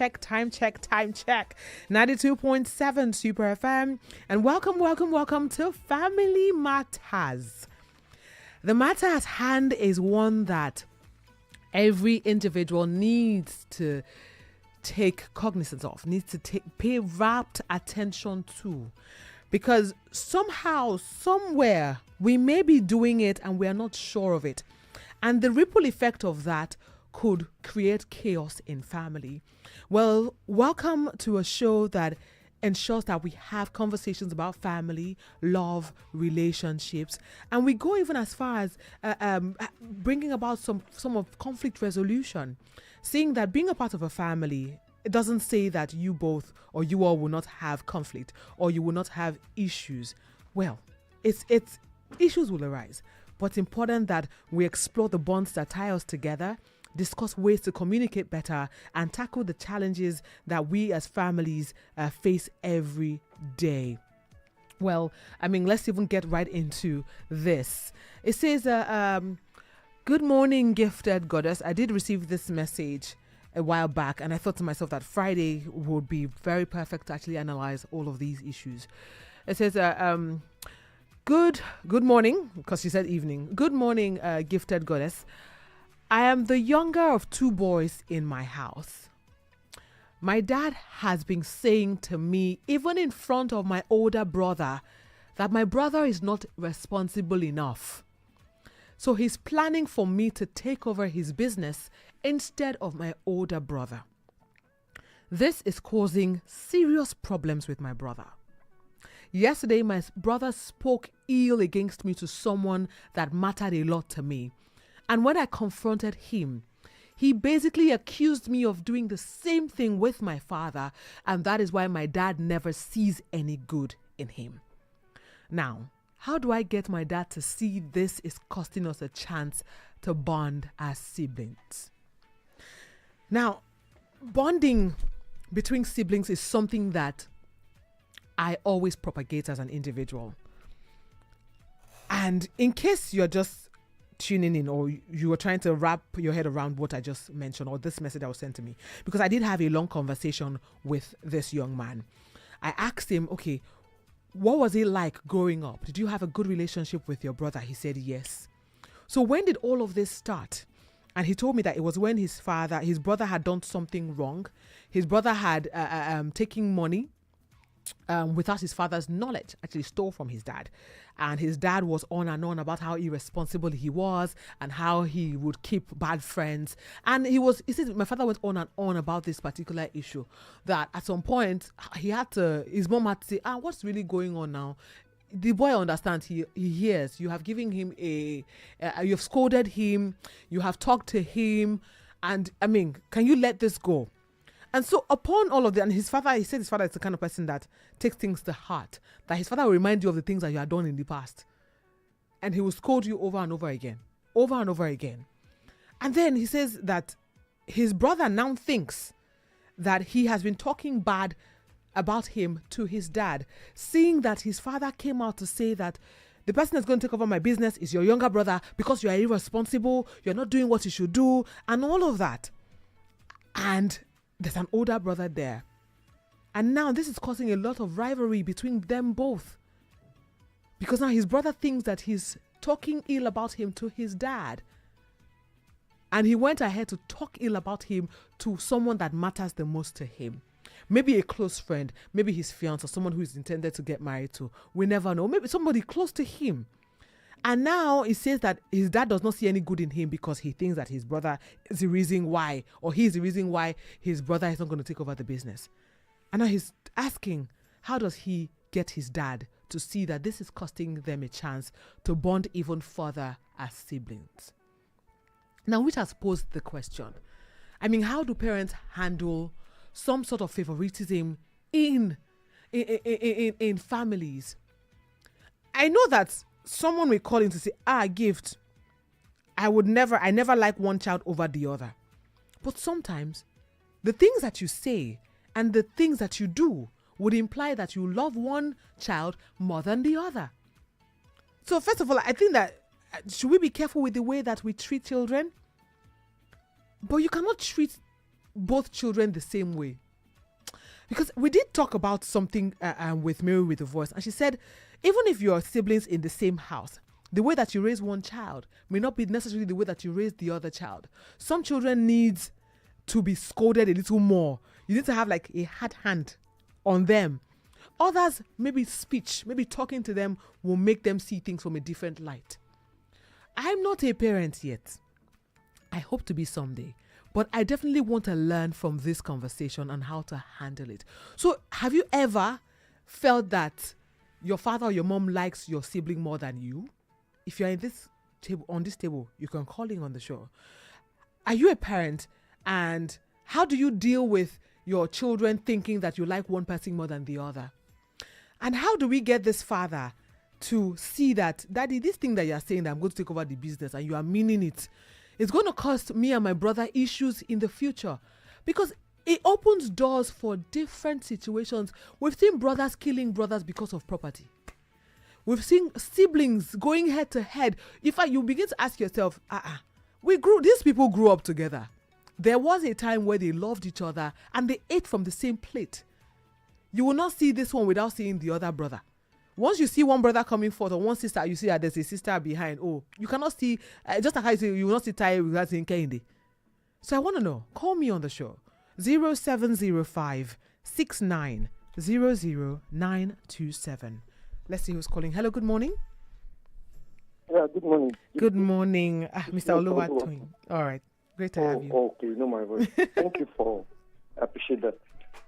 check. 92.7 Super FM. And welcome to Family Matters. The matter at hand is one that every individual needs to take cognizance of, needs to pay rapt attention to. Because somehow, somewhere, we may be doing it and we are not sure of it. And the ripple effect of that could create chaos in family. Well, welcome to a show that ensures that we have conversations about family, love, relationships, and we go even as far as bringing about some of conflict resolution. Seeing that being a part of a family, it doesn't say that you both or you all will not have conflict or you will not have issues. Well, it's issues will arise, but it's important that we explore the bonds that tie us together, discuss ways to communicate better, and tackle the challenges that we as families face every day. Well, let's even get right into this. It says, good morning, gifted goddess. I did receive this message a while back, and I thought to myself that Friday would be very perfect to actually analyze all of these issues. It says, good morning, because she said evening. Good morning, gifted goddess. I am the younger of two boys in my house. My dad has been saying to me, even in front of my older brother, that my brother is not responsible enough. So he's planning for me to take over his business instead of my older brother. This is causing serious problems with my brother. Yesterday, my brother spoke ill against me to someone that mattered a lot to me. And when I confronted him, he basically accused me of doing the same thing with my father, and that is why my dad never sees any good in him. Now, how do I get my dad to see this is costing us a chance to bond as siblings? Now, bonding between siblings is something that I always propagate as an individual. And in case you're just tuning in or you were trying to wrap your head around what I just mentioned or this message that was sent to me, because I did have a long conversation with this young man. I asked him, okay, what was it like growing up? Did you have a good relationship with your brother? He said yes. So when did all of this start? And he told me that it was when his brother had done something wrong. His brother had taken money without his father's knowledge, actually stole from his dad. And his dad was on and on about how irresponsible he was and how he would keep bad friends. And he said my father went on and on about this particular issue, that at some point his mom had to say, what's really going on now? The boy understands, he hears, you have given him you've scolded him, you have talked to him, and can you let this go? And so upon all of that, and he said his father is the kind of person that takes things to heart, that his father will remind you of the things that you had done in the past. And he will scold you over and over again. And then he says that his brother now thinks that he has been talking bad about him to his dad, seeing that his father came out to say that the person that's going to take over my business is your younger brother because you are irresponsible, you're not doing what you should do, and all of that. And there's an older brother there. And now this is causing a lot of rivalry between them both. Because now his brother thinks that he's talking ill about him to his dad. And he went ahead to talk ill about him to someone that matters the most to him. Maybe a close friend, maybe his fiance, or someone who is intended to get married to. We never know. Maybe somebody close to him. And now he says that his dad does not see any good in him because he thinks that his brother is the reason why, or he's the reason why his brother is not going to take over the business. And now he's asking, how does he get his dad to see that this is costing them a chance to bond even further as siblings? Now, which has posed the question, how do parents handle some sort of favoritism in families? I know that someone will call in to say, gift, I never like one child over the other. But sometimes the things that you say and the things that you do would imply that you love one child more than the other. So first of all, I think that should we be careful with the way that we treat children? But you cannot treat both children the same way? Because we did talk about something with Mary with a voice, and she said, even if you are siblings in the same house, the way that you raise one child may not be necessarily the way that you raise the other child. Some children need to be scolded a little more. You need to have like a hard hand on them. Others, maybe speech, maybe talking to them will make them see things from a different light. I'm not a parent yet. I hope to be someday. But I definitely want to learn from this conversation on how to handle it. So have you ever felt that your father or your mom likes your sibling more than you? If you're in this table, on this table, you can call in on the show. Are you a parent? And how do you deal with your children thinking that you like one person more than the other? And how do we get this father to see that, Daddy, this thing that you're saying that I'm going to take over the business and you are meaning it, it's going to cost me and my brother issues in the future, because it opens doors for different situations. We've seen brothers killing brothers because of property. We've seen siblings going head to head. In fact, you begin to ask yourself, these people grew up together. There was a time where they loved each other and they ate from the same plate. You will not see this one without seeing the other brother. Once you see one brother coming forth or one sister, you see that there's a sister behind. Oh, you cannot see, just like I say, you will not see Taye without seeing Kehinde. So I want to know, call me on the show. 0705 69 00927. Let's see who's calling. Hello, good morning. Yeah, good morning. Good morning, Mr. Oluwatoyin. All right, great to have you. Okay, you know my voice. Thank you I appreciate that.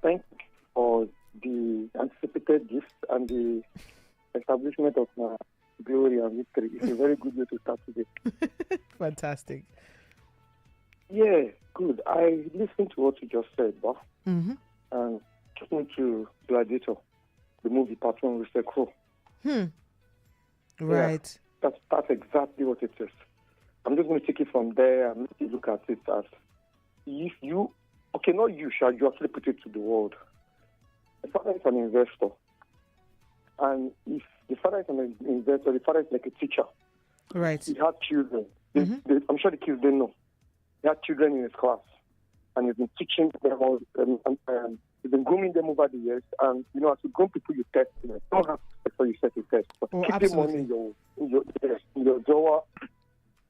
Thank you for the anticipated gift and the establishment of my glory and victory. It's a very good way to start today. Fantastic. Yeah, good. I listened to what you just said, Bob. Mm-hmm. And talking to Gladiator, the movie part one with the crow. Right. Yeah, that's exactly what it is. I'm just going to take it from there and make you look at it as if you, not you, shall you actually put it to the world. The father is an investor. And if the father is an investor, the father is like a teacher. Right. He had children. Mm-hmm. I'm sure the kids didn't know. He had children in his class. And he's been teaching them all, he's been grooming them over the years. And, as you groom people, you test them. You don't have to before you set a test. But keep the money in your drawer,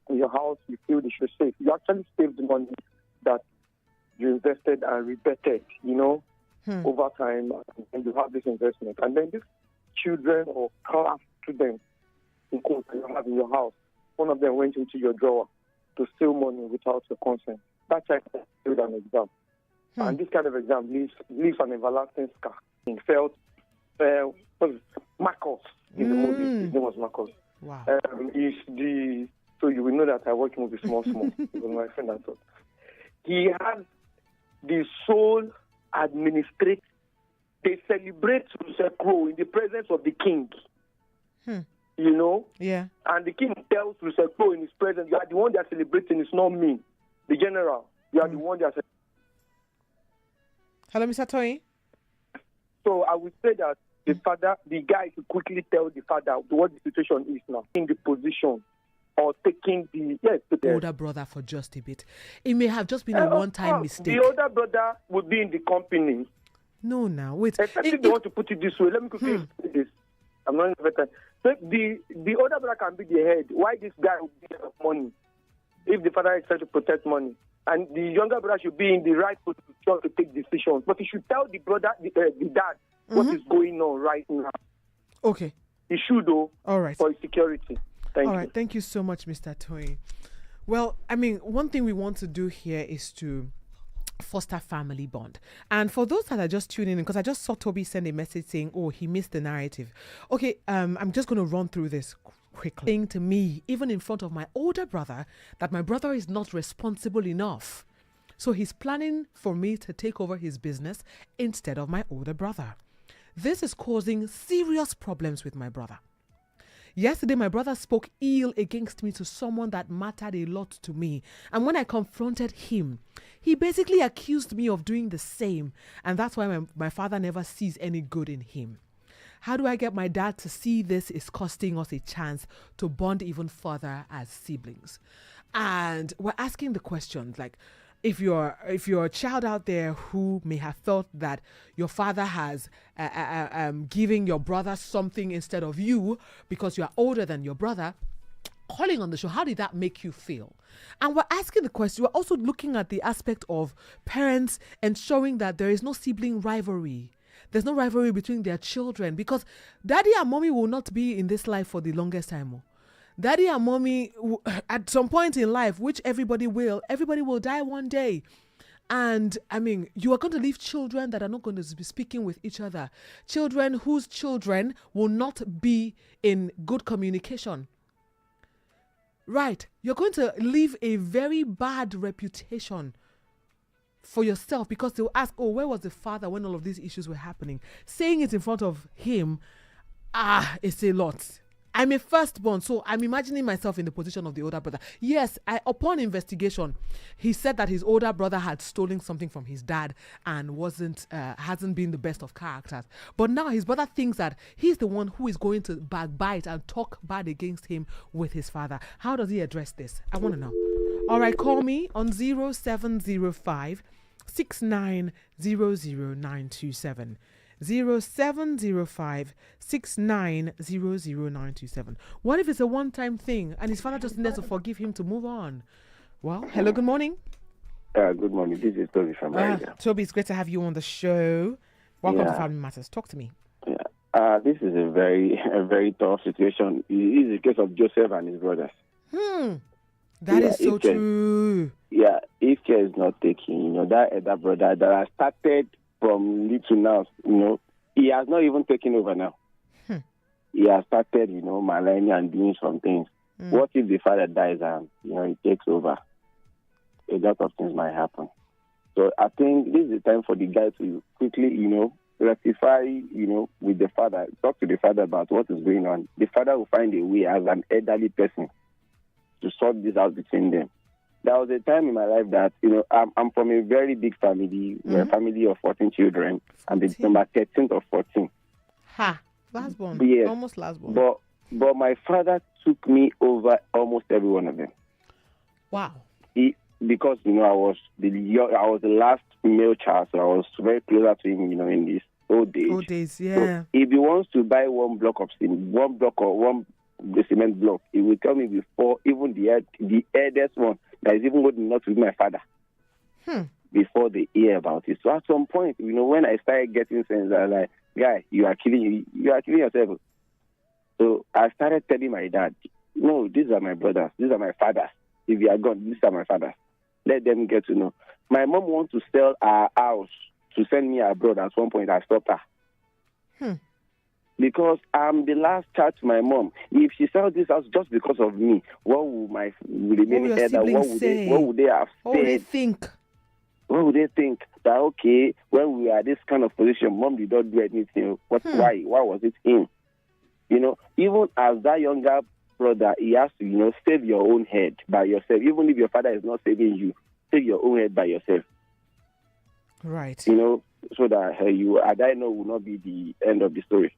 in your house, you feel they should save. You actually save the money that you invested and repeated, over time, and you have this investment. And then these children or class students in quotes you have in your house, one of them went into your drawer to steal money without your consent. That child failed an exam. And this kind of exam leaves an everlasting scar. Marcos in the movie. His name was Marcos. Wow. So you will know that I watch movies small. It was my friend that thought. He has the sole administrator. They celebrate Rusecro in the presence of the king. Yeah. And the king tells Rusecro in his presence, you are the one they are celebrating, it's not me. The general, you are the one they are celebrating. Hello, Mr. Toyin. So I would say that the guy should quickly tell the father what the situation is now, in the position or taking the older brother for just a bit. It may have just been a one-time mistake. The older brother would be in the company. No, now wait. Especially if they want to put it this way. Let me quickly explain this. I'm not in the better. So the older brother can be the head. Why this guy would be of money if the father is trying to protect money? And the younger brother should be in the right position to take decisions. But he should tell the brother, the dad, what is going on right now. Okay. He should, though. All right. For his security. Thank you. All right. Thank you so much, Mr. Toyin. Well, one thing we want to do here is to foster family bond. And for those that are just tuning in, because I just saw Toby send a message saying, oh, he missed the narrative. Okay, I'm just going to run through this quickly. Saying to me, even in front of my older brother, that my brother is not responsible enough. So he's planning for me to take over his business instead of my older brother. This is causing serious problems with my brother. Yesterday, my brother spoke ill against me to someone that mattered a lot to me. And when I confronted him, he basically accused me of doing the same. And that's why my father never sees any good in him. How do I get my dad to see this is costing us a chance to bond even further as siblings? And we're asking the questions like, if you're a child out there who may have felt that your father has giving your brother something instead of you because you are older than your brother, calling on the show, how did that make you feel? And we're asking the question, we're also looking at the aspect of parents ensuring that there is no sibling rivalry. There's no rivalry between their children, because daddy and mommy will not be in this life for the longest time. Daddy and mommy, at some point in life, which everybody will die one day. And I mean, you are going to leave children that are not going to be speaking with each other. Children whose children will not be in good communication. Right. You're going to leave a very bad reputation for yourself, because they'll ask, oh, where was the father when all of these issues were happening? Saying it in front of him, it's a lot. I'm a firstborn, so I'm imagining myself in the position of the older brother. Yes, upon investigation, he said that his older brother had stolen something from his dad and hasn't been the best of characters. But now his brother thinks that he's the one who is going to backbite and talk bad against him with his father. How does he address this? I want to know. All right, call me on 0705 6900927. 0705 6900927. What if it's a one-time thing and his father just needs to forgive him to move on? Well, hello, good morning. Good morning. This is Toby from Nigeria. Toby, it's great to have you on the show. Welcome to Family Matters. Talk to me. Yeah. This is a very tough situation. It is a case of Joseph and his brothers. That is so true. Yeah, if care is not taken, that brother that has started from little now, he has not even taken over now. He has started, maligning and doing some things. What if the father dies and, he takes over? A lot of things might happen. So I think this is the time for the guy to quickly, rectify, with the father, talk to the father about what is going on. The father will find a way as an elderly person to sort this out between them. There was a time in my life that, I'm from a very big family. We're a family of 14 children. I'm the number 13th of 14. Last born. Yes. Almost last born. But my father took me over almost every one of them. Wow. Because, I was the last male child, so I was very closer to him, in these old days. Old days, yeah. So if he wants to buy one block of cement block, he will tell me before even the eldest one that is even good enough to be my father. Before they hear about it. So at some point, when I started getting sense, I was like, guy, you are killing yourself. So I started telling my dad, no, these are my brothers, these are my fathers. If you are gone, these are my fathers. Let them get to know. My mom wants to sell our house to send me abroad. At one point, I stopped her. Because I'm the last child to my mom. If she sells this house just because of me, what will my remaining elder? What would they have said? What would they think? What would they think? That okay, when we are this kind of position, mom did not do anything. Why? Why was it him? Even as that younger brother, he has to, save your own head by yourself. Even if your father is not saving you, save your own head by yourself. Right. So that I know will not be the end of the story.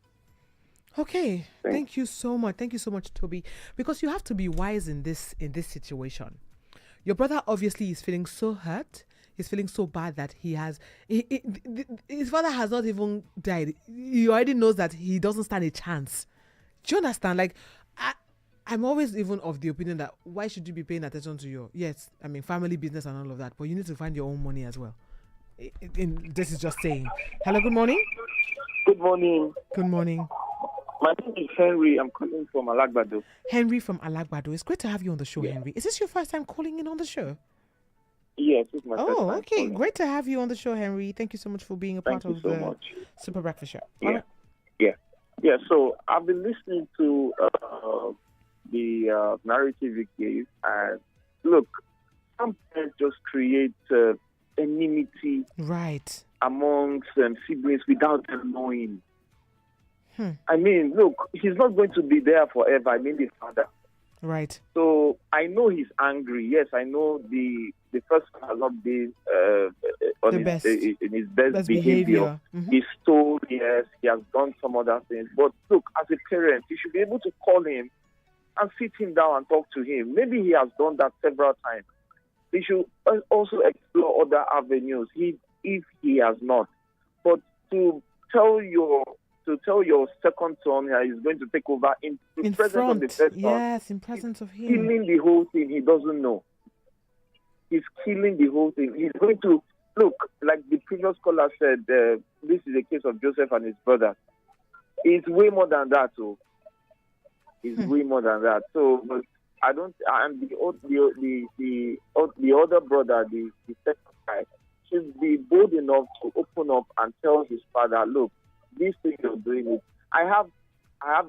Okay. Thank you so much. Thank you so much, Toby. Because you have to be wise in this situation. Your brother obviously is feeling so hurt. He's feeling so bad that his father has not even died. He already knows that he doesn't stand a chance. Do you understand? Like, I'm always even of the opinion that why should you be paying attention to family business and all of that, but you need to find your own money as well. This is just saying. Hello, good morning. Good morning. Good morning. My name is Henry. I'm calling from Alagbado. Henry from Alagbado. It's great to have you on the show, Henry. Is this your first time calling in on the show? Yes, it's my first time. Oh, okay. Great to have you on the show, Henry. Thank you so much for being a part of the Super Breakfast Show. Yeah. So I've been listening to the narrative you gave, and look, some parents just create enmity amongst siblings without them knowing. I mean, look, he's not going to be there forever. I mean, the father. Right. So I know he's angry. Yes, I know the first one has not been in his best behavior. He stole, yes, he has done some other things. But look, as a parent, you should be able to call him and sit him down and talk to him. Maybe he has done that several times. They should also explore other avenues if he has not. But to tell your second son that he's going to take over in presence front of the first son, yes, in presence of him, killing the whole thing. He doesn't know. He's killing the whole thing. He's going to look like the previous caller said. This is a case of Joseph and his brother. It's way more than that. So it's way more than that. So, but I don't. And the other brother, the second guy, should be bold enough to open up and tell his father, look, this thing you're doing it. I have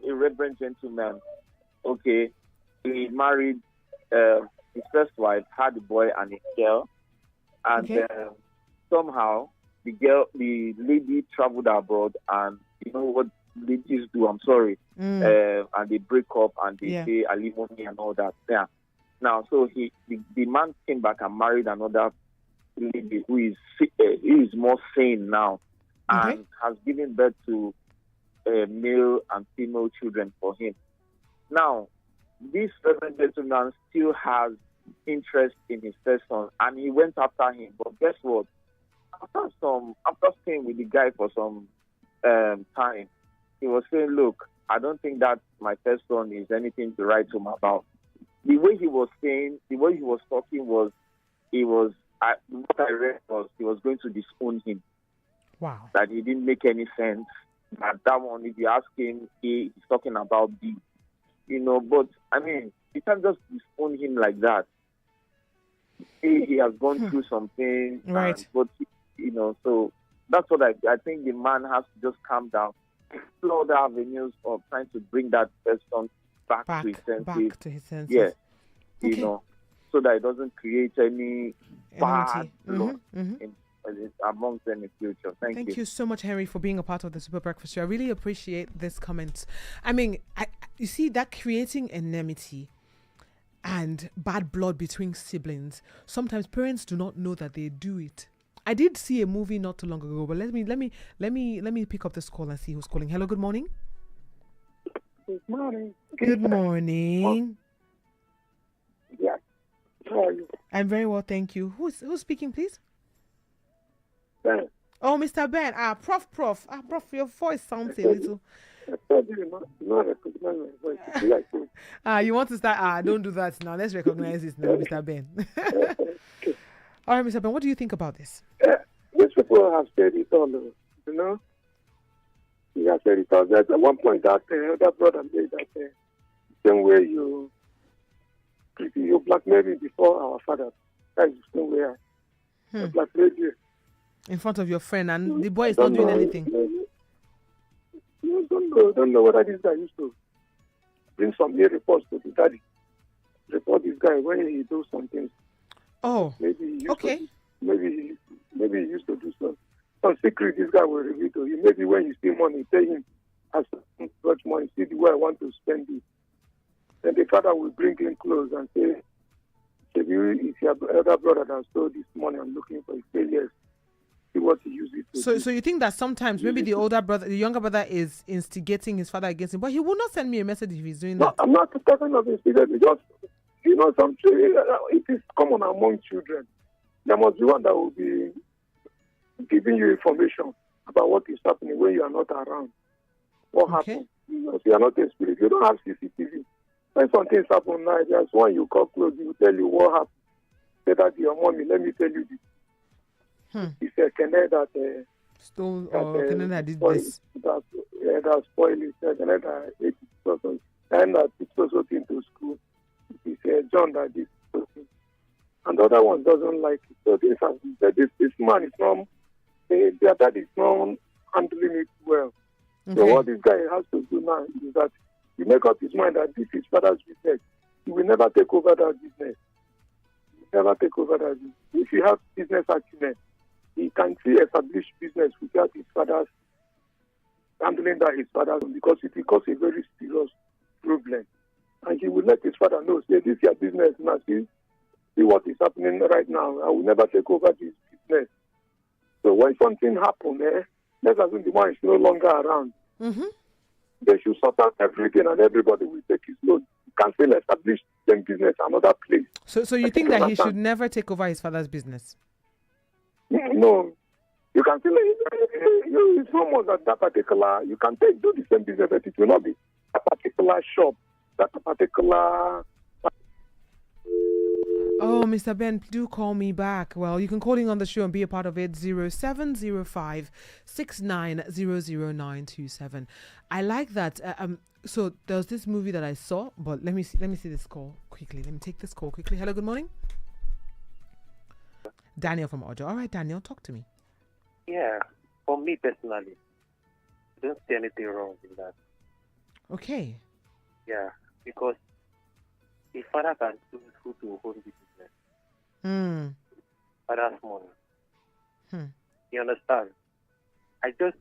a reverend gentleman. Okay, he married his first wife, had a boy and a girl, and somehow the lady traveled abroad, and you know what ladies do? I'm sorry, and they break up and they pay alimony and all that. Yeah. Now, so the man came back and married another lady who is more sane now, and has given birth to male and female children for him. Now, this reverend gentleman still has interest in his first son, and he went after him. But guess what? After staying with the guy for some time, he was saying, "Look, I don't think that my first son is anything to write home about." The way he was saying, the way he was talking was, what I read was he was going to disown him. Wow. That he didn't make any sense. That one, if you ask him, he's talking about B. You know, but I mean, you can't just disown him like that. He has gone through something, right? But you know, so that's what I think. The man has to just calm down, explore the avenues of trying to bring that person back to his senses. Yeah, you know, so that it doesn't create any bad blood amongst them in the future. Thank you. Thank you so much, Henry, for being a part of the Super Breakfast Show. I really appreciate this comment. I mean, you see that creating enmity and bad blood between siblings. Sometimes parents do not know that they do it. I did see a movie not too long ago, but let me pick up this call and see who's calling. Hello, good morning. Good morning. Good morning. Yeah. How are you? I'm very well, thank you. Who's speaking, please? Ben. Oh, Mr. Ben. Prof. Prof, your voice sounds a little. I told you not recognize my voice. You want to start? Don't do that now. Let's recognize this now, Mr. Ben. Okay. All right, Mr. Ben, what do you think about this? These people have said it all, you know. He has said it all. There's at one point that brother made that same way you blackmailed me before our father. That is the same way I blackmailed you. In front of your friend, and the boy is not doing anything. You don't know whether this guy used to bring some new reports to the daddy. Report this guy when he do some things. Oh, maybe he used to do some secret. This guy will reveal to you. Maybe when you see money, tell him, "I spend much money. See the way I want to spend it." Then the father will bring him close and say, "If your elder brother that stole this money, I'm looking for." He say yes. See what he uses it to. So you think that sometimes maybe the younger brother is instigating his father against him, but he will not send me a message if he's doing that. I'm not talking of instigating. Just something. It is common among children. There must be one that will be giving you information about what is happening when you are not around. What happened? If you are not a spirit, you don't have CCTV. When some things happen now, there's one you call close, he will tell you what happened. Say that to your mommy, let me tell you this. He said, Kenneth that stole or Kenneth that did this. That spoiled it. Kenneth that ate it. And that took also thing to school. He said, John that did something. And the other one doesn't like it. So this man is not, their dad is not handling it well. Okay. So what this guy has to do now is that he make up his mind that this is father's business. He will never take over that business. If he has business acumen, he can see establish business without his father's handling that his father, because it will cause a very serious problem. And he will let his father know, say, this is your business now. See what is happening right now. I will never take over this business. So when something happens, let's assume the man is no longer around. they should sort out everything and everybody will take it slow. You can still establish them business another place. So you think that he should never take over his father's business? No. You can still, it's almost that particular, you can do the same business, but it will not be a particular shop, that particular. Oh, Mr. Ben, do call me back. Well, you can call in on the show and be a part of it. 0705 69000927. I like that. So there was this movie that I saw, but let me see this call quickly. Let me take this call quickly. Hello, good morning. Daniel from Ojo. All right, Daniel, talk to me. Yeah, for me personally, I don't see anything wrong in that. Okay. Yeah, because a father can choose who to hold the business. Father's money. You understand? I just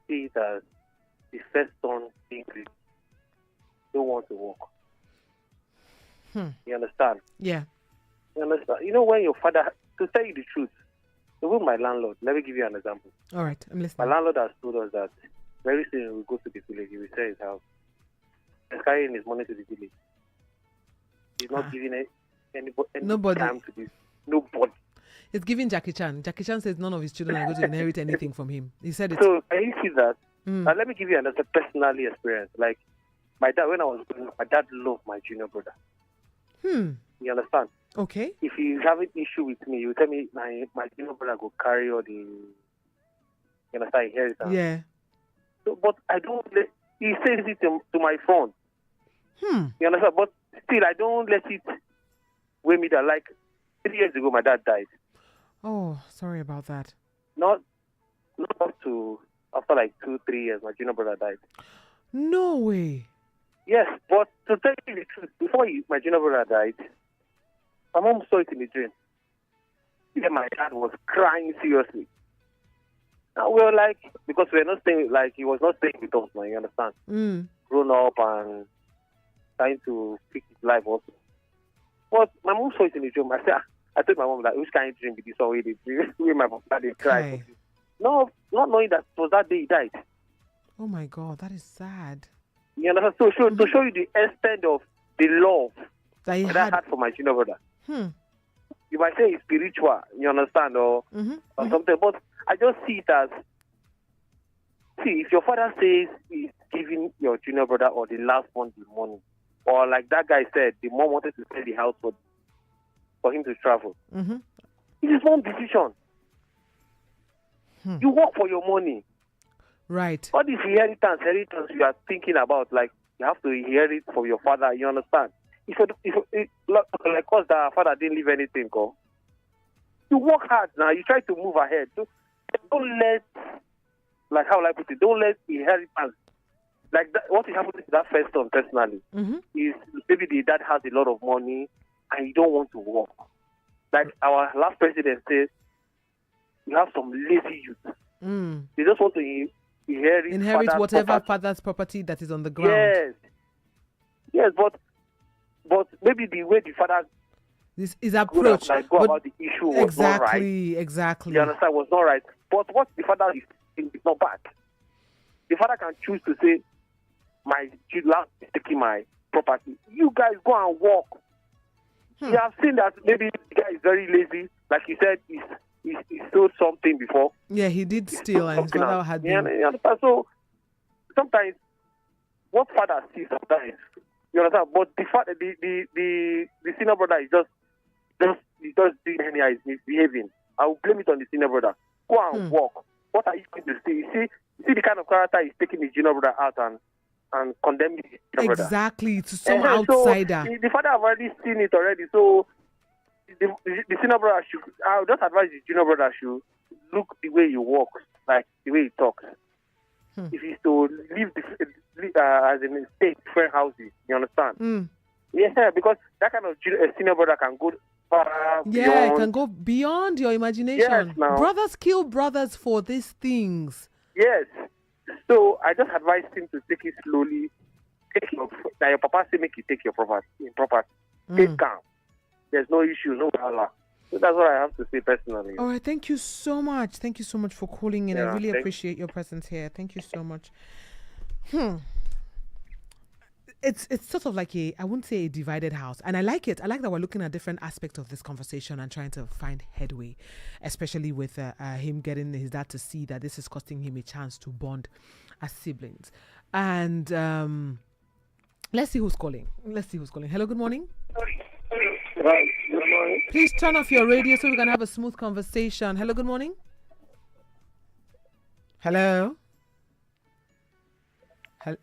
see it as the first son being rich, don't want to work. You understand? Yeah. You understand? You know, when your father, to tell you the truth, even my landlord, let me give you an example. All right, I'm listening. My landlord has told us that very soon we'll go to the village, he will sell his house. He's carrying his money to the village. He's not giving anybody time to this. Nobody. It's giving Jackie Chan. Jackie Chan says none of his children are going to inherit anything from him. He said it. So, can you see that? Let me give you another personal experience. Like, my dad, when I was growing up, my dad loved my junior brother. You understand? Okay. If he's having issue with me, he will tell me my junior brother will carry all the, you understand, inheritance. Yeah. So, but I don't let, he says it to my phone. You understand? But still, I don't let it weigh me down. Like, 3 years ago, my dad died. Oh, sorry about that. Not up to, after like 2-3 years, my junior brother died. No way. Yes, but to tell you the truth, before my junior brother died, my mom saw it in the dream. Yeah, my dad was crying seriously. And we were like, because we were not staying, like, he was not staying with us, man, you understand? Grown up and trying to fix his life also. But my mom saw it in the dream. I told my mom that, which kind of dream did you saw with it? With my dad, they cried. Okay. No, not knowing that it was that day he died. Oh my God, that is sad. You understand? So to show you the extent of the love that I had for my junior brother. You might say it's spiritual, you understand, or something, but I just see it as, if your father says he's giving your junior brother or the last one the money, or like that guy said, the mom wanted to sell the house for him to travel. It is one decision. You work for your money. Right. All this inheritance you are thinking about, like, you have to inherit from your father, you understand? If like us, that our father didn't leave anything, you work hard now, you try to move ahead. Don't let, like, how will I put it, don't let inheritance, like that, what is happening to that first son personally is maybe the dad has a lot of money and you don't want to work. Like our last president says, you have some lazy youth. They just want to inherit whatever father's property that is on the ground. Yes, but maybe the way the father this is approach about the issue was not right. Exactly. You understand? Was not right. But what the father is saying is not bad. The father can choose to say, my child is taking my property. You guys go and work. You have seen that maybe the guy is very lazy. Like you said, he stole something before. Yeah, he did steal, and his father had been. You understand? So sometimes what father sees sometimes, you understand. But the senior brother is just doing anyhow. He's misbehaving. I will blame it on the senior brother. Go and work. What are you going to see? You see the kind of character he's taking his junior brother out and condemning his junior brother. Exactly, to some outsider. So the father have already seen it already. So the senior brother should, I would just advise the junior brother should look the way he walks, like the way he talks. If he's to live as in state different houses, you understand? Yeah, because that kind of senior brother can go far beyond. It can go beyond your imagination. Yes, now. Brothers kill brothers for these things. Yes. So I just advise him to take it slowly. Now your papa say make you take your property. Take calm. There's no issue, no problem. So that's what I have to say personally. All right, thank you so much. Thank you so much for calling in. Yeah, I really appreciate your presence here. Thank you so much. It's sort of like I wouldn't say a divided house. And I like it. I like that we're looking at different aspects of this conversation and trying to find headway, especially with him getting his dad to see that this is costing him a chance to bond as siblings. And let's see who's calling. Hello, good morning. Right, good morning. Please turn off your radio so we can have a smooth conversation. Hello, good morning. Hello?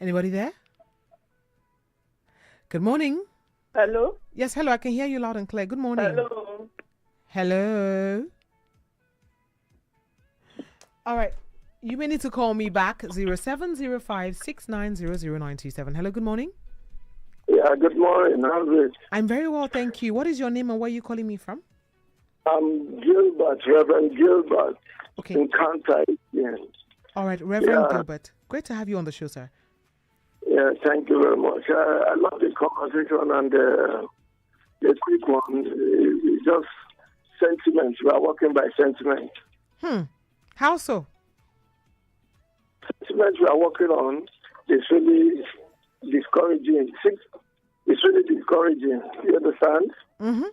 Anybody there? Good morning. Hello? Yes, hello. I can hear you loud and clear. Good morning. Hello? Hello? All right. You may need to call me back. 070569000927. Hello, good morning. Yeah, good morning. How's it? I'm very well, thank you. What is your name and where are you calling me from? I'm Gilbert, Reverend Gilbert. Okay. In Canada, yes. All right, Reverend Gilbert. Great to have you on the show, sir. Yeah, thank you very much. I love the conversation and the quick one. It's just sentiment. We are working by sentiment. How so? Sentiment we are working on is really discouraging. It's really discouraging. You understand? Mm-hmm.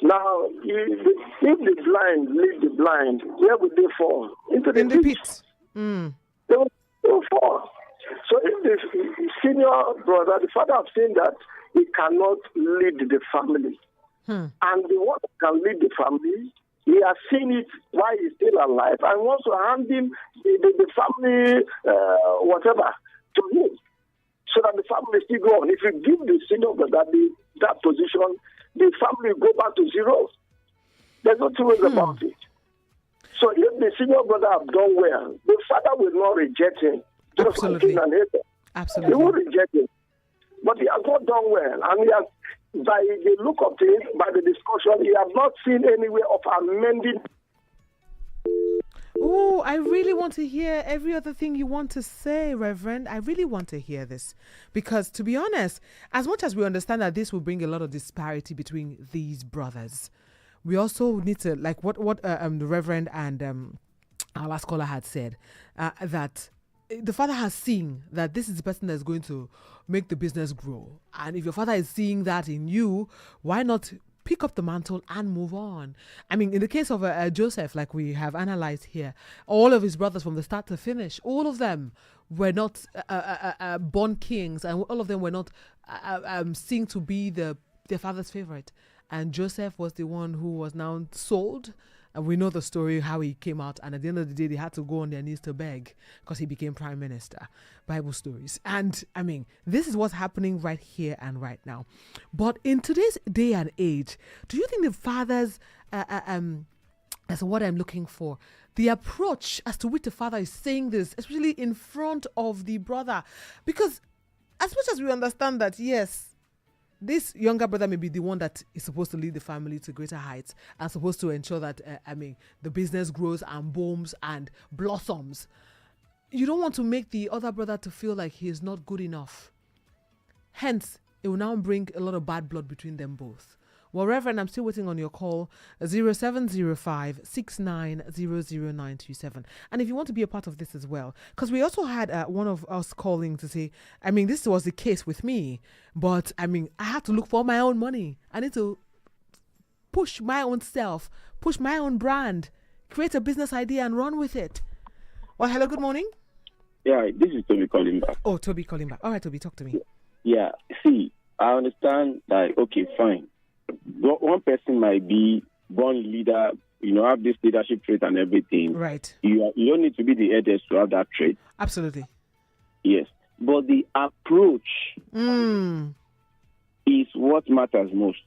Now, if the blind lead the blind, where would they fall? Into the pit. They will fall. So if the senior brother, the father has seen that he cannot lead the family, and the one who can lead the family, he has seen it while he's still alive and wants to hand him the family, whatever, to him, so that the family still go on. If you give the senior brother that position, the family go back to zero. There's no two ways about it. So if the senior brother have done well, the father will not reject him. Absolutely. Absolutely. He will reject him. But he has not done well. And he has, by the look of things, by the discussion, he has not seen any way of amending. Oh, I really want to hear every other thing you want to say, Reverend. I really want to hear this. Because, to be honest, as much as we understand that this will bring a lot of disparity between these brothers, we also need to, like what the Reverend and our last caller had said, that the father has seen that this is the person that's going to make the business grow. And if your father is seeing that in you, why not pick up the mantle and move on? I mean, in the case of Joseph, like we have analyzed here, all of his brothers from the start to finish, all of them were not born kings, and all of them were not seen to be their father's favorite. And Joseph was the one who was now sold. And we know the story, how he came out. And at the end of the day, they had to go on their knees to beg because he became prime minister. Bible stories. And, I mean, this is what's happening right here and right now. But in today's day and age, do you think the fathers, that's what I'm looking for, the approach as to which the father is saying this, especially in front of the brother? Because as much as we understand that, yes, this younger brother may be the one that is supposed to lead the family to greater heights and supposed to ensure that, the business grows and booms and blossoms. You don't want to make the other brother to feel like he is not good enough. Hence, it will now bring a lot of bad blood between them both. Well, Reverend, I'm still waiting on your call, 0705-69000927. And if you want to be a part of this as well, because we also had one of us calling to say, this was the case with me, but I had to look for my own money. I need to push my own self, push my own brand, create a business idea and run with it. Well, hello, good morning. Yeah, this is Toby calling back. Oh, Toby calling back. All right, Toby, talk to me. Yeah, see, I understand that, okay, fine. One person might be born leader, have this leadership trait and everything. Right. You don't need to be the eldest to have that trait. Absolutely. Yes. But the approach is what matters most.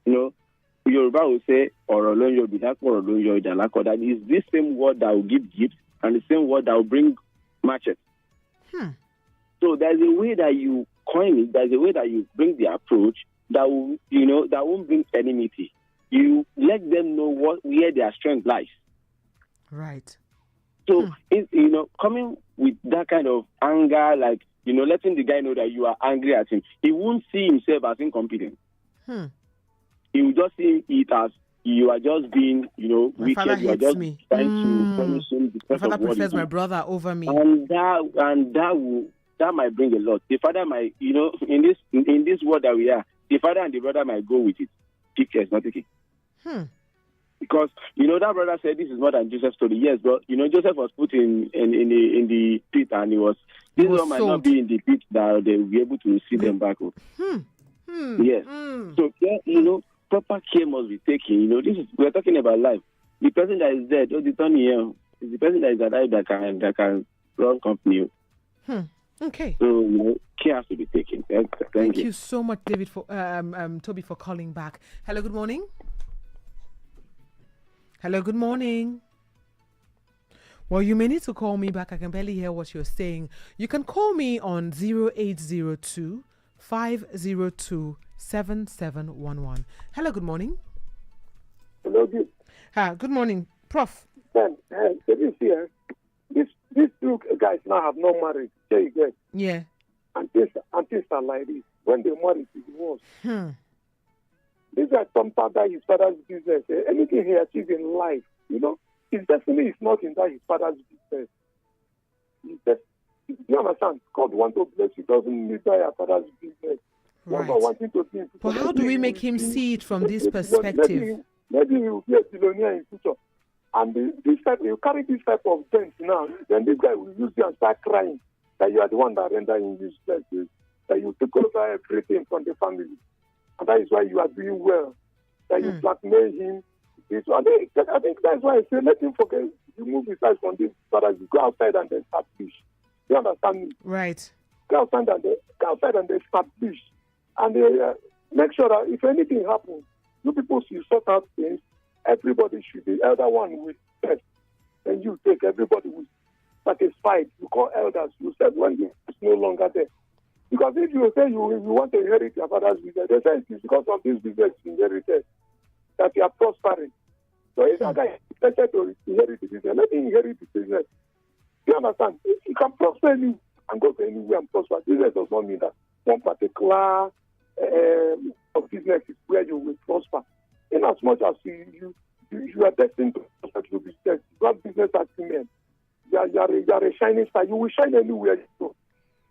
Yoruba will say, that is this same word that will give gifts and the same word that will bring matches. So there's a way that you coin it, there's a way that you bring the approach that will, that won't bring enmity. You let them know where their strength lies. Right. So, coming with that kind of anger, like, letting the guy know that you are angry at him, he won't see himself as incompetent. He will just see it as you are just being, wicked. You are just trying to punish him. My father prefers my brother over me. And that might bring a lot. The father might, in this world that we are, the father and the brother might go with it. Picture is not taking. Because that brother said this is more than Joseph's story. Yes, but Joseph was put in the pit, and this one might not be in the pit that they will be able to see them back home. Yes. So proper care must be taken. We're talking about life. The person that is dead, or the Tony here, is the person that is alive that can run company. Okay. So care has to be taken. Thank you so much, David, for Toby, for calling back. Hello, good morning. Hello, good morning. Well, you may need to call me back. I can barely hear what you're saying. You can call me on 0802 502 7711. Hello, good morning. Hello, good. Good morning, Prof. Ben, this here, these two guys now have no marriage. There you go. Yeah. And things are like this. When they marry, it's worse. This guy some father his father's business. Anything he achieves in life, his destiny is not in that his father's business. You understand? God wants to bless you, doesn't need that your father's business. Right. To but how do we make him see it from this perspective? Maybe he will be a billionaire in future. And you carry this type of things now, then this guy will use you and start crying that you are the one that render him useless, that you took over everything from the family. And that is why you are doing well, that you blackmail him. I think that's why I say let him forget, remove his eyes from this, so that you go outside and then establish. You understand me? Right. Go outside and then establish. And make sure that if anything happens, you people should sort out things. Everybody should be elder one with test. Then you take everybody with satisfied. You call elders. You said when it's no longer there. Because if you say you want to inherit your father's business, they say it's because of this business you inherited that you are prospering. So if that guy is expected to inherit the business, let him inherit the business. You understand? If you can prosper you and go to anywhere and prosper, business does not mean that one particular business is where you will prosper. In as much as you are destined to prosper through business, you have business acumen. You are a shining star. You will shine anywhere you go.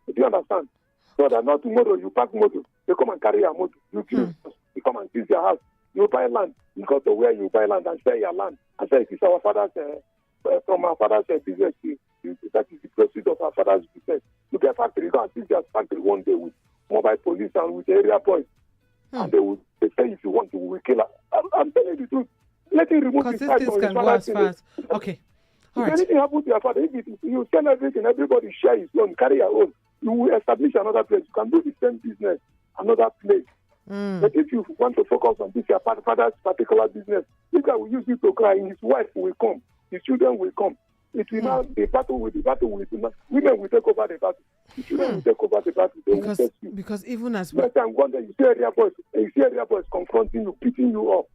Do you understand? So that not tomorrow you pack motor, they come and carry your motor. You come and seize your house. You buy land. You go to where you buy land and sell your land. And say it is our father's from our father's business. That is the proceeds of our father's business. You get factory, you go and seize your factory one day with mobile police and with area boys. And they say if you want to, we will kill her. I'm telling you the truth. Let him remove his side from his father's business. Okay. All right. If anything happens to your father, you sell everything, everybody share his own, carry your own. You will establish another place. You can do the same business, another place. But if you want to focus on this, your father's particular business, this guy will use you to cry. His wife will come. His children will come. It will now, the battle will women will take over the battle. The children will take over the battle. They will face you. Because even as well. One day you see area boys confronting you, beating you up.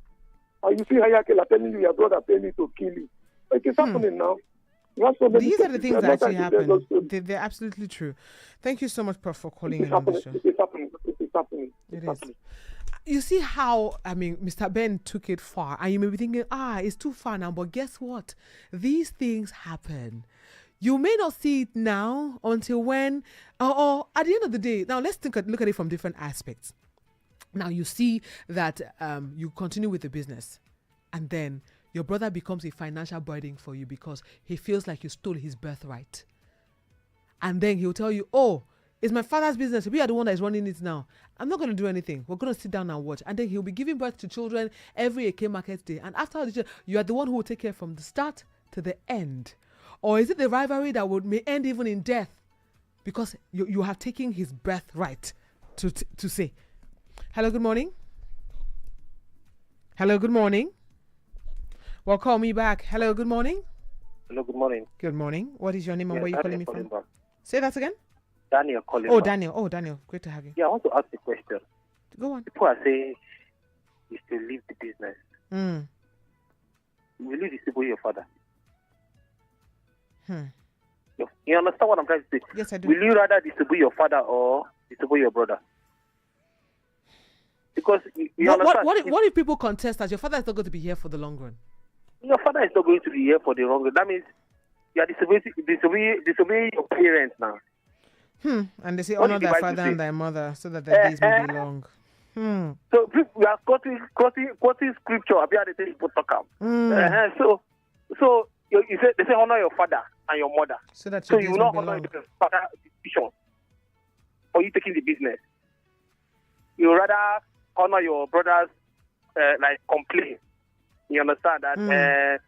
Or you see Hayakela telling you your brother planning to kill you. It is happening now. These are the things that actually happen. They're absolutely true. Thank you so much, Prof, for calling in on the show. It is happening. It is. You see how, Mr. Ben took it far. And you may be thinking, it's too far now. But guess what? These things happen. You may not see it now until when, or at the end of the day. Now, let's look at it from different aspects. Now, you see that you continue with the business. And then your brother becomes a financial burden for you because he feels like you stole his birthright. And then he'll tell you, it's my father's business. We are the one that is running it now. I'm not going to do anything. We're going to sit down and watch. And then he'll be giving birth to children every AK market day. And after you are the one who will take care from the start to the end. Or is it the rivalry that may end even in death? Because you have taken his birthright to say. Hello, good morning. Hello, good morning. Well, call me back. Hello, good morning. Hello, good morning. Good morning. What is your name and where are you calling me from? Say that again. Daniel calling. Daniel. Great to have you. Yeah, I want to ask a question. Go on. People are saying you still leave the business. Will you disable your father? You understand what I'm trying to say? Yes, I do. Will you rather disable your father or disable your brother? Because you understand. What if people contest that your father is not going to be here for the long run? Your father is not going to be here for the long run. That means You are disobeying your parents now. And they say honor thy father and thy mother so that their days may be long. So we are quoting scripture. So you say, they say honor your father and your mother. So that you will not honor your father's decision for you taking the business. You rather honor your brother's complaint. You understand that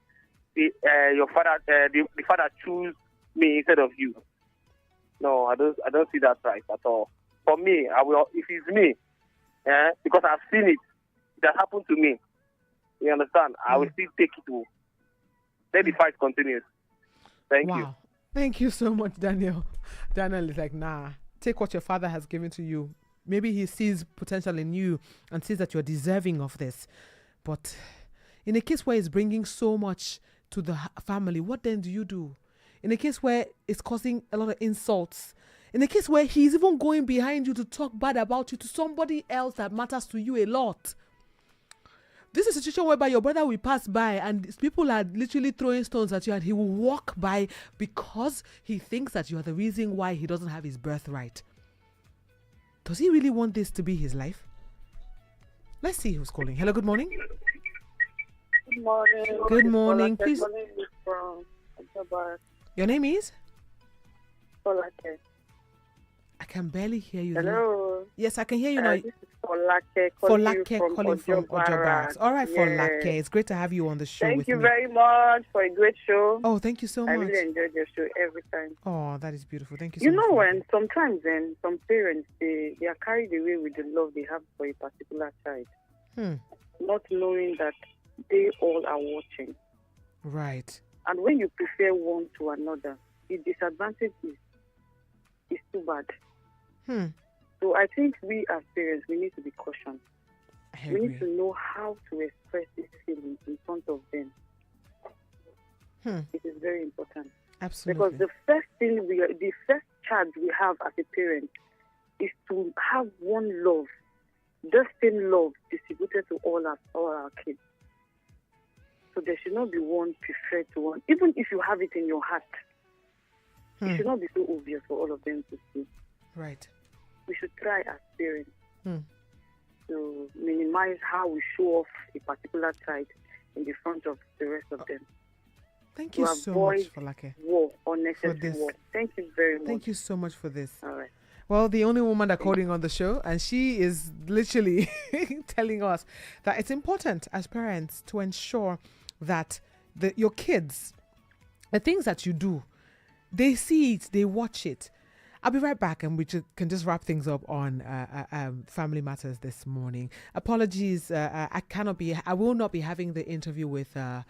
your father, the father choose me instead of you. No, I don't see that right at all. For me, I will. If it's me, because I've seen it, that happened to me. You understand? I will still take it to. Let the fight continues. Thank you. Thank you so much, Daniel. Daniel is like, nah, take what your father has given to you. Maybe he sees potential in you and sees that you're deserving of this. But in a case where it's bringing so much to the family, what then do you do? In a case where it's causing a lot of insults, in a case where he's even going behind you to talk bad about you to somebody else that matters to you a lot. This is a situation whereby your brother will pass by and people are literally throwing stones at you and he will walk by because he thinks that you are the reason why he doesn't have his birthright. Does he really want this to be his life? Let's see who's calling. Hello, good morning. Good morning. Good morning. Please. Your name is? Folake. I can barely hear you. Hello. Yes, I can hear you now. This is Folake calling from Ojobaras. All right, yes. Folake. It's great to have you on the show. Thank you very much for a great show. Oh, thank you so much. I really enjoyed your show every time. Oh, that is beautiful. Thank you so You much. know, when sometimes some parents, they are carried away with the love they have for a particular child, not knowing that they all are watching. Right. And when you prefer one to another, the disadvantage is too bad. So I think we as parents, we need to be cautious. We need to know how to express these feelings in front of them. It is very important. Absolutely. Because the first charge we have as a parent is to have one love, the same love distributed to all our kids. So there should not be one preferred to one. Even if you have it in your heart, it should not be so obvious for all of them to see. Right. We should try as parents to minimize how we show off a particular child in the front of the rest of them. Thank you so much, Folake. War, unnecessary war. Thank you very much. Thank you so much for this. All right. Well, the only woman that's calling on the show, and she is literally telling us that it's important as parents to ensure that your kids, the things that you do, they see it, they watch it. I'll be right back and we can just wrap things up on Family Matters this morning. Apologies, I will not be having the interview with our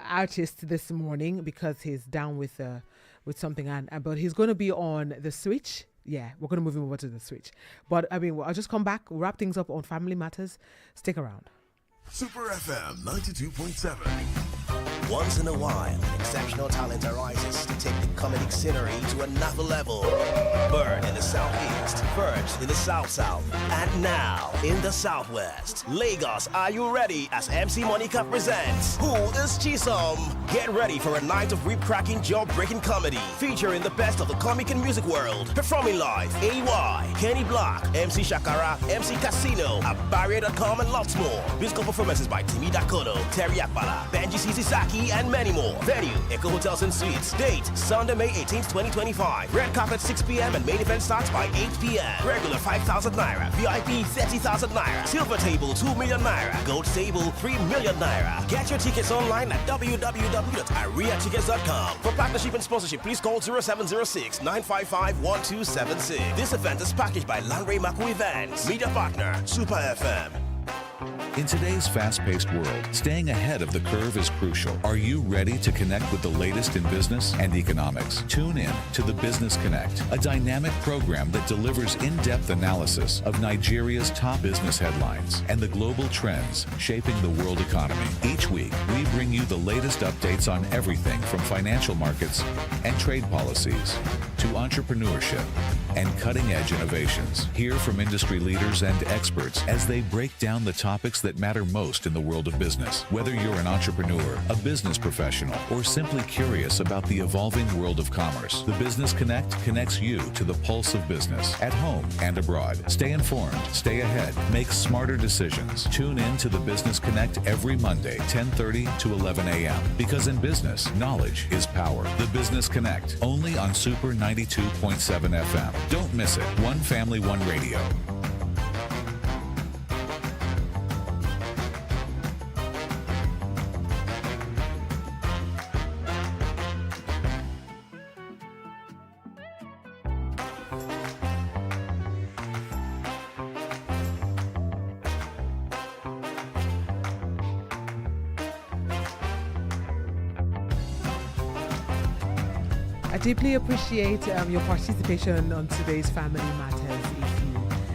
artist this morning because he's down with something, but he's going to be on the switch. Yeah, we're going to move him over to the switch. But I mean, I'll just come back, we'll wrap things up on Family Matters. Stick around. Super FM 92.7. Once in a while, exceptional talent arises to take the comedic scenery to another level. Bird in the southeast, Verge in the south-south, and now in the southwest. Lagos, are you ready as MC Monica presents Who is Chisom? Get ready for a night of rib-cracking, jaw-breaking comedy featuring the best of the comic and music world. Performing live, AY, Kenny Block, MC Shakara, MC Casino, Barrier.com, and lots more. Musical performances by Timmy Dakoto, Terry Akbala, Benji Sisizaki, and many more. Venue, Echo Hotels and Suites. Date, Sunday, May 18th, 2025. Red carpet 6 p.m. and main event starts by 8 p.m. Regular 5,000 Naira. VIP 30,000 Naira. Silver table 2 million Naira. Gold table 3 million Naira. Get your tickets online at www.ariatickets.com. For partnership and sponsorship, please call 0706-955-1276. This event is packaged by Lanre Maku Events. Media partner, Super FM. In today's fast-paced world, staying ahead of the curve is crucial. Are you ready to connect with the latest in business and economics? Tune in to the Business Connect, a dynamic program that delivers in-depth analysis of Nigeria's top business headlines and the global trends shaping the world economy. Each week, we bring you the latest updates on everything from financial markets and trade policies to entrepreneurship, and cutting-edge innovations. Hear from industry leaders and experts as they break down the topics that matter most in the world of business. Whether you're an entrepreneur, a business professional, or simply curious about the evolving world of commerce, the Business Connect connects you to the pulse of business at home and abroad. Stay informed, stay ahead, make smarter decisions. Tune in to the Business Connect every Monday, 10:30 to 11 a.m. Because in business, knowledge is power. The Business Connect, only on Super 92.7 FM. Don't miss it. One family, one radio. I deeply appreciate your participation on today's Family Matters.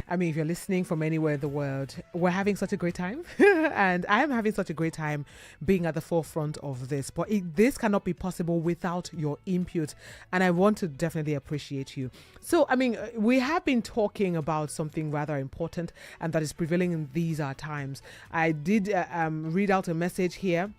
If you're listening from anywhere in the world, we're having such a great time. And I am having such a great time being at the forefront of this. But this cannot be possible without your input. And I want to definitely appreciate you. So, we have been talking about something rather important and that is prevailing in these times. I did read out a message here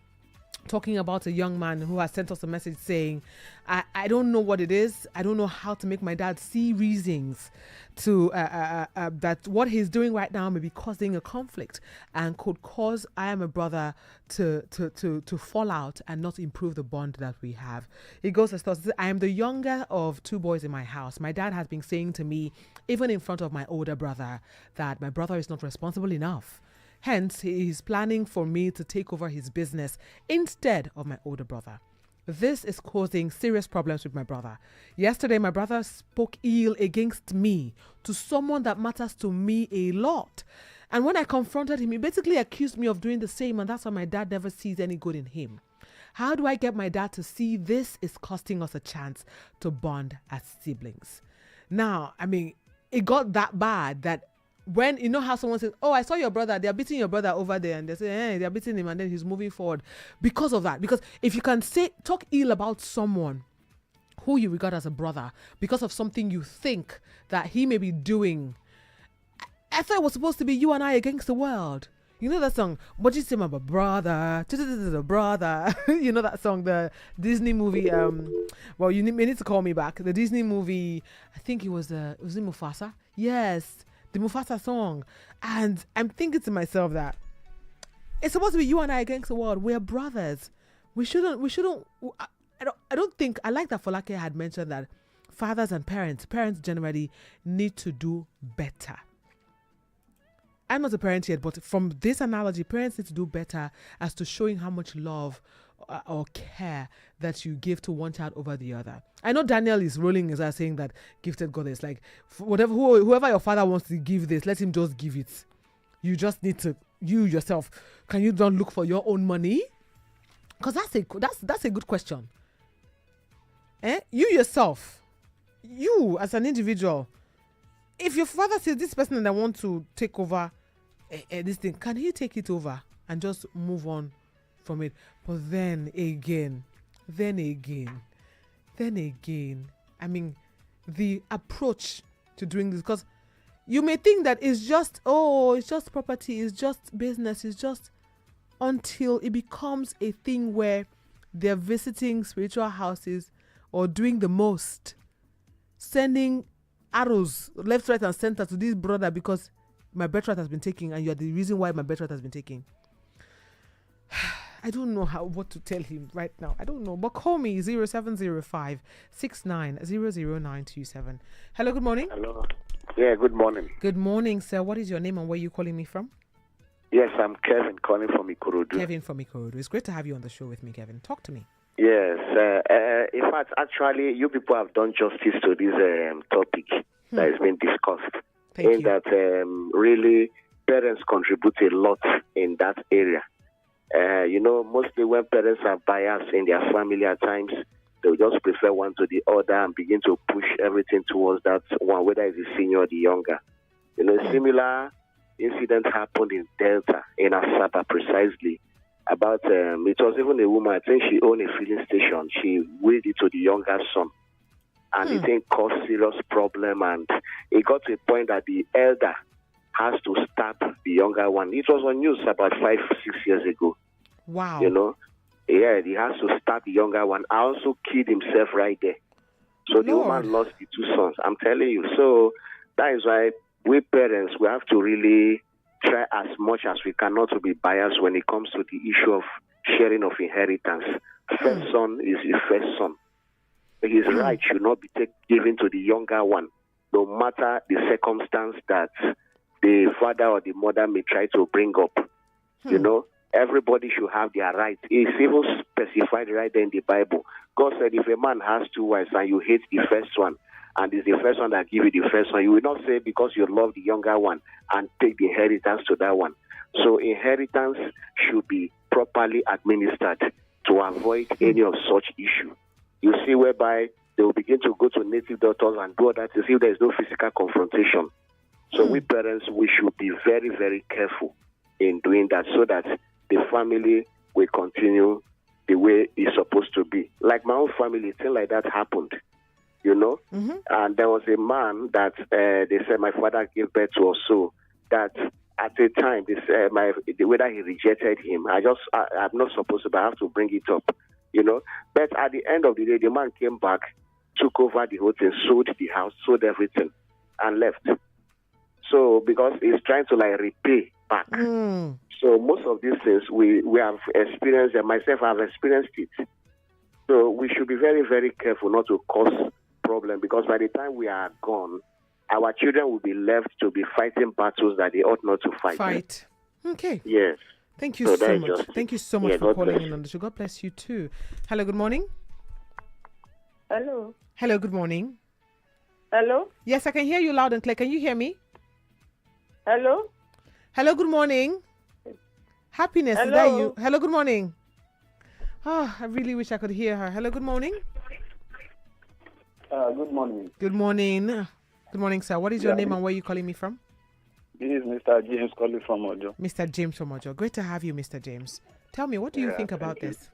talking about a young man who has sent us a message saying, I don't know what it is. I don't know how to make my dad see reasons to that what he's doing right now may be causing a conflict and could cause I am a brother to fall out and not improve the bond that we have. He goes as thus, I am the younger of two boys in my house. My dad has been saying to me, even in front of my older brother, that my brother is not responsible enough. Hence, he is planning for me to take over his business instead of my older brother. This is causing serious problems with my brother. Yesterday, my brother spoke ill against me to someone that matters to me a lot. And when I confronted him, he basically accused me of doing the same, and that's why my dad never sees any good in him. How do I get my dad to see this is costing us a chance to bond as siblings? Now, it got that bad that when you know how someone says, oh, I saw your brother, they're beating your brother over there, and they say, hey, they're beating him, and then he's moving forward because of that. Because if you can talk ill about someone who you regard as a brother because of something you think that he may be doing, I thought it was supposed to be you and I against the world. You know that song, what you say about brother, brother. You know that song, the Disney movie, well, you may need to call me back. The Disney movie, I think it was it Mufasa? Yes. The Mufasa song. And I'm thinking to myself that it's supposed to be you and I against the world. We're brothers. We shouldn't I don't think, I like that Folake had mentioned that fathers and parents generally need to do better. I'm not a parent yet, but from this analogy, parents need to do better as to showing how much love or care that you give to one child over the other. I know Daniel is rolling his eyes saying that gifted God is like, whoever your father wants to give this, let him just give it. You just need to, you yourself, can you don't look for your own money? Because that's a good question. You yourself, you as an individual, if your father says this person that I want to take over this thing, can he take it over and just move on from it? But then again, the approach to doing this, because you may think that it's just property, it's just business, it's just, until it becomes a thing where they're visiting spiritual houses or doing the most, sending arrows left, right, and center to this brother because my birthright has been taken and you're the reason why my birthright has been taken. I don't know what to tell him right now. I don't know. But call me 0705 69000927. Hello, good morning. Hello. Yeah, good morning. Good morning, sir. What is your name and where are you calling me from? Yes, I'm Kevin calling from Ikorodu. Kevin from Ikorodu. It's great to have you on the show with me, Kevin. Talk to me. Yes. In fact, actually, you people have done justice to this topic that is being discussed. Thank you. That really parents contribute a lot in that area. Mostly when parents are biased in their family at times, they'll just prefer one to the other and begin to push everything towards that one, whether it's the senior or the younger. A similar incident happened in Delta, in Asaba precisely. About, it was even a woman, I think she owned a filling station. She willed it to the younger son. and it didn't cause serious problem. And it got to a point that the elder has to stab the younger one. It was on news about 5-6 years ago. Wow. Yeah, he has to stab the younger one. I also killed himself right there. So the woman lost the 2 sons. I'm telling you. So that is why we parents, we have to really try as much as we can not to be biased when it comes to the issue of sharing of inheritance. First son is the first son. His right should not be given to the younger one, no matter the circumstance that the father or the mother may try to bring up. Everybody should have their rights. It's even specified right there in the Bible. God said if a man has 2 wives and you hate the first one, and it's the first one that give you the first one, you will not say because you love the younger one and take the inheritance to that one. So inheritance should be properly administered to avoid any of such issue. You see whereby they will begin to go to native doctors and do that to see if there is no physical confrontation. So we parents, we should be very, very careful in doing that so that the family will continue the way it's supposed to be. Like my own family, thing like that happened, And there was a man that they said my father gave birth to also, that at the time, they said whether he rejected him, I'm not supposed to, but I have to bring it up, But at the end of the day, the man came back, took over the whole thing, sold the house, sold everything, and left. So because he's trying to repay back. So most of these things we have experienced, and myself I've experienced it. So we should be very, very careful not to cause problem, because by the time we are gone, our children will be left to be fighting battles that they ought not to fight. Okay. Yes. Thank you so much. Thank you so much for calling in on the show. God bless you too. Hello, good morning. Hello. Hello, good morning. Hello. Yes, I can hear you loud and clear. Can you hear me? Hello. Hello, good morning. Happiness, Hello. Is that you? Hello, good morning. Oh, I really wish I could hear her. Hello, good morning. Good morning. Good morning. Good morning, sir. What is your name and where are you calling me from? This is Mr. James calling from Ojo. Mr. James from Ojo. Great to have you, Mr. James. Tell me, what do you think about this?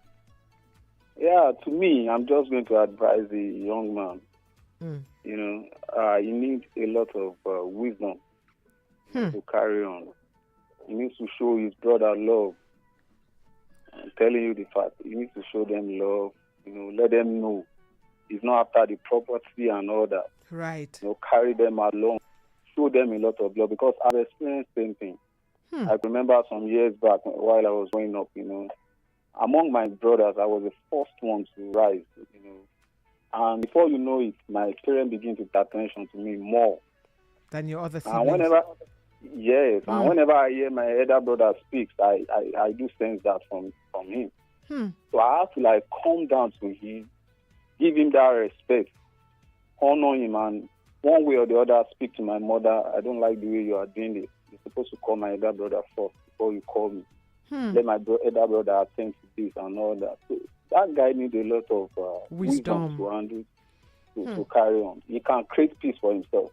Yeah, to me, I'm just going to advise the young man. He needs a lot of wisdom to carry on. He needs to show his brother love. I'm telling you the fact. He needs to show them love. Let them know he's not after the property and all that. Right. Carry them along. Show them a lot of love, because I've experienced the same thing. I remember some years back while I was growing up, among my brothers, I was the first one to rise, And before you know it, my parents begin to pay attention to me more than your other siblings. And whenever I hear my elder brother speaks, I do sense that from him. So I have to calm down to him, give him that respect, honor him, and one way or the other speak to my mother. I don't like the way you are doing it. You're supposed to call my elder brother first before you call me. Let my elder brother attend to this and all that. So that guy needs a lot of wisdom to handle, to carry on. He can create peace for himself.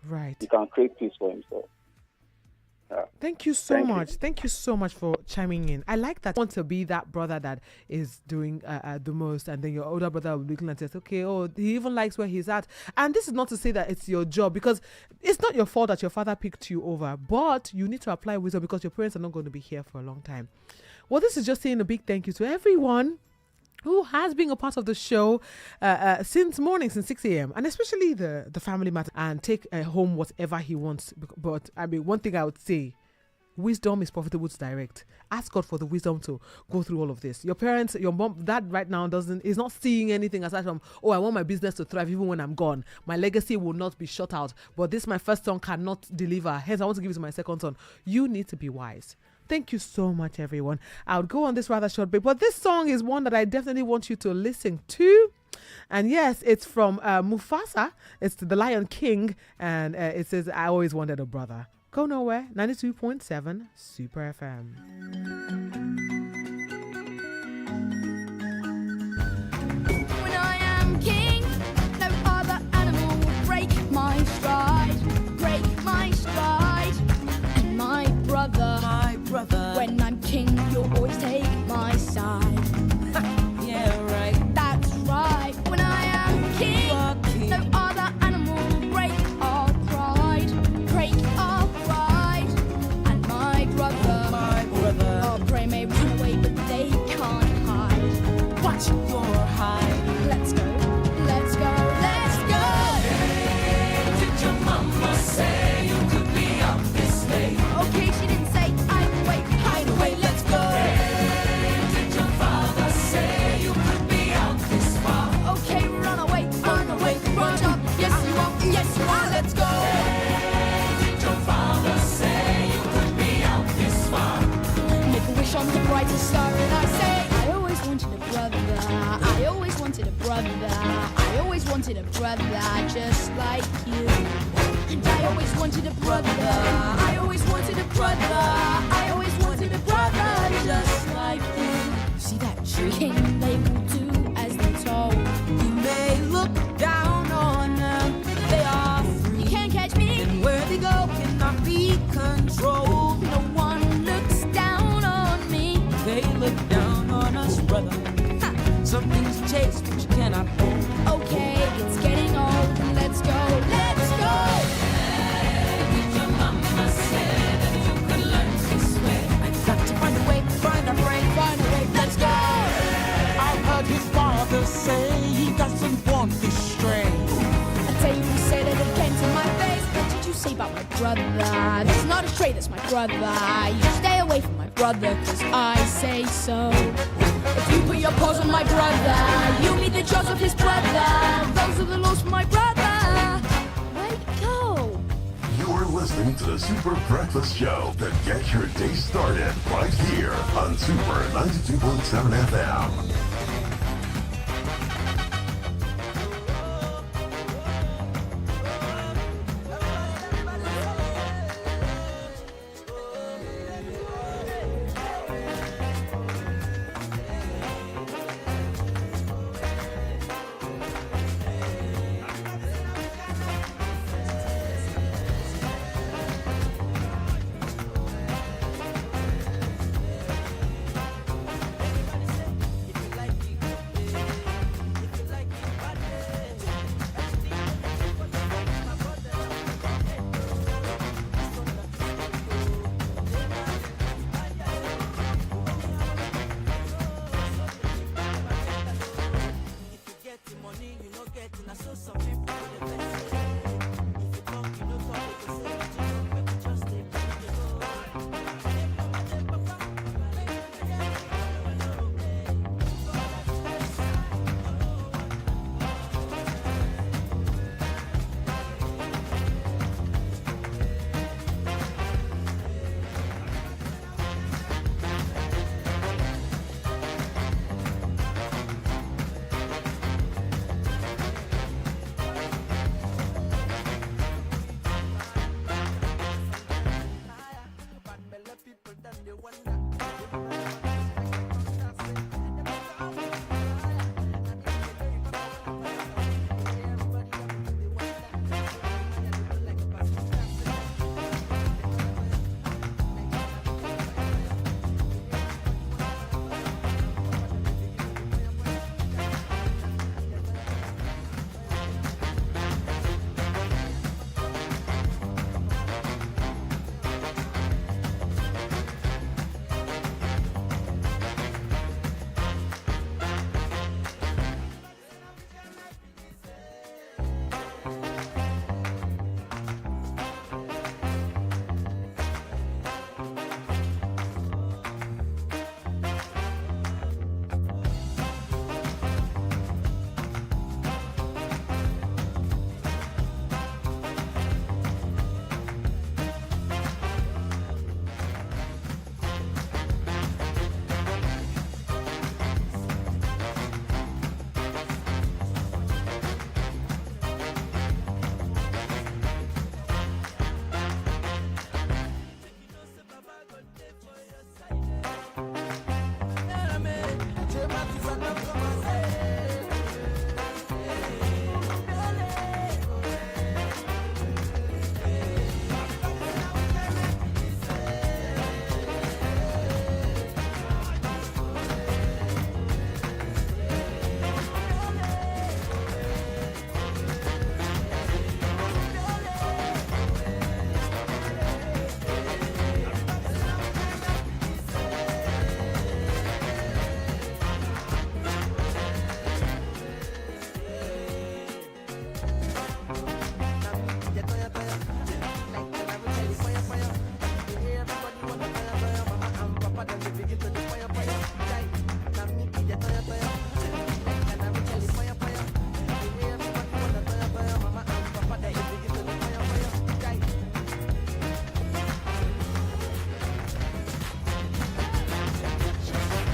Right. He can create peace for himself. Thank you so much. Thank you so much for chiming in. I like that. You want to be that brother that is doing the most, and then your older brother will be looking and says, okay, he even likes where he's at. And this is not to say that it's your job, because it's not your fault that your father picked you over, but you need to apply wisdom, because your parents are not going to be here for a long time. Well, this is just saying a big thank you to everyone who has been a part of the show since 6 a.m. and especially the family matter, and take home whatever he wants. But I mean, one thing I would say, wisdom is profitable to direct. Ask God for the wisdom to go through all of this. Your parents, your mom, dad right now is not seeing anything aside from, I want my business to thrive even when I'm gone. My legacy will not be shut out. But this, my first son, cannot deliver. Hence, I want to give it to my second son. You need to be wise. Thank you so much, everyone. I would go on this rather short break, but this song is one that I definitely want you to listen to. And yes, it's from Mufasa. It's The Lion King, and it says, I always wanted a brother. Go nowhere. 92.7 Super FM. When I am king, no other animal will break my stride. Break my stride. And my brother, when I'm king, you'll always take my side. Yeah, right. That's right. When I am king, brother. I always wanted a brother just like you. And I always wanted a brother. I always wanted a brother. I always wanted a brother just like you. See that tree? They will do as they're told. You may look down on them, but they are free. You can't catch me. And where they go cannot be controlled. No one looks down on me. They look down on us, brother. Some things chase, but you cannot hold. Okay, it's getting old. Let's go, let's go. Your mama said that you could learn to swim. I've got to find a way, find a way, let's go. I've heard his father say he doesn't want this stray. I tell you, he said it again to my face. What did you say about my brother? That's not a stray, that's my brother. You stay away from my brother, cause I say so. If you put your paws on my brother, you'll meet the jaws of his brother. Those are the laws for my brother. Let go. You're listening to the Super Breakfast Show to get your day started right here on Super 92.7 FM.